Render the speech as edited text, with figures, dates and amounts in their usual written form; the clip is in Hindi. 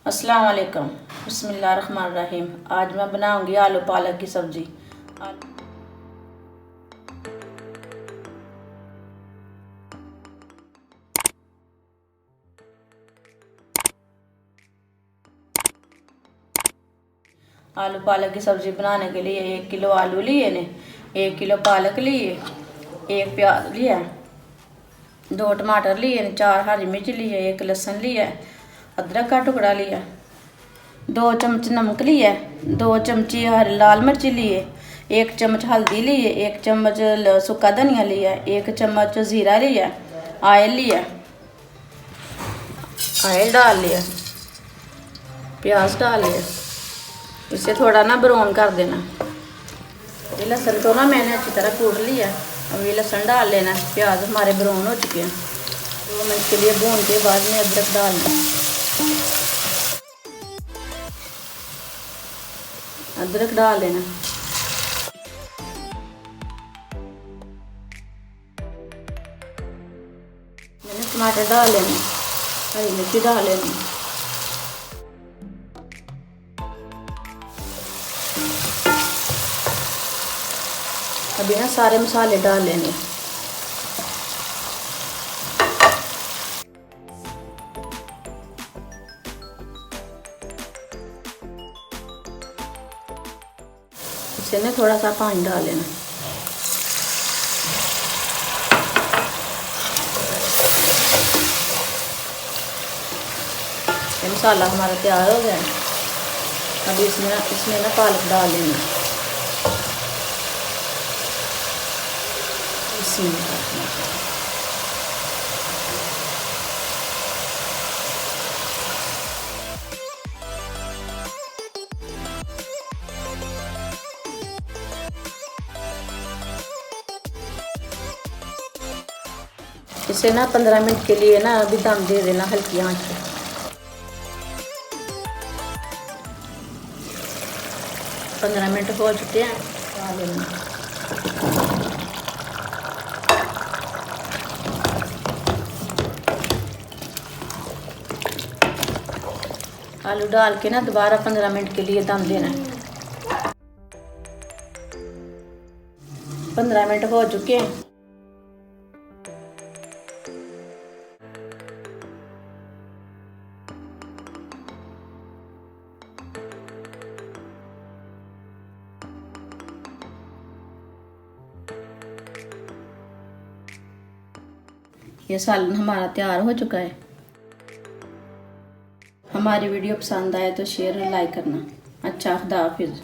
अस्सलाम वालेकुम, बिस्मिल्लाहिर्रहमानिर्रहीम। आज मैं बनाऊंगी आलू पालक की सब्ज़ी। आलू पालक की सब्ज़ी बनाने के लिए 1 किलो आलू लिए ने, 1 किलो पालक लिए, 1 प्याज लिया, 2 टमाटर लिए ने, 4 हरी मिर्च लिए, 1 लहसुन लिया, अदरक का टुकड़ा लिया, 2 चम्मच नमक लिया, 2 चमची हरी लाल मिर्च लिए, 1 चम्मच हल्दी लिए, 1 चम्मच सूखा धनिया लिया, 1 चम्मच ज़ीरा लिया, ऑयल लिया, ऑयल डाल लिया, प्याज डाल लिया। इसे थोड़ा ना ब्राउन कर देना। ये लहसुन को ना मैंने अच्छी तरह कूट लिया। अब ये लहसुन डाल लेना। प्याज हमारे ब्राउन हो चुके हैं। 2 मिनट के लिए भून के बाद में अदरक डालना। अदरक डाल लेना। मैंने टमाटर डाल लेने, हरी मिर्ची डाल लेनी। अभी ना सारे मसाले डाल लेने। इसे ना थोड़ा सा पानी डाल लेना। ये मसाला हमारा तैयार हो गया। अभी इसमें ना पालक डाल लेना। इसे ना 15 मिनट के लिए ना अभी दम दे देना हल्की आंच पे। पंद्रह मिनट हो चुके हैं। डाल लेना। आलू डाल के ना दोबारा 15 मिनट के लिए दम देना है। 15 मिनट हो चुके हैं। ये सालन हमारा तैयार हो चुका है। हमारी वीडियो पसंद आए तो शेयर और लाइक करना। अच्छा, खुदा हाफिज़।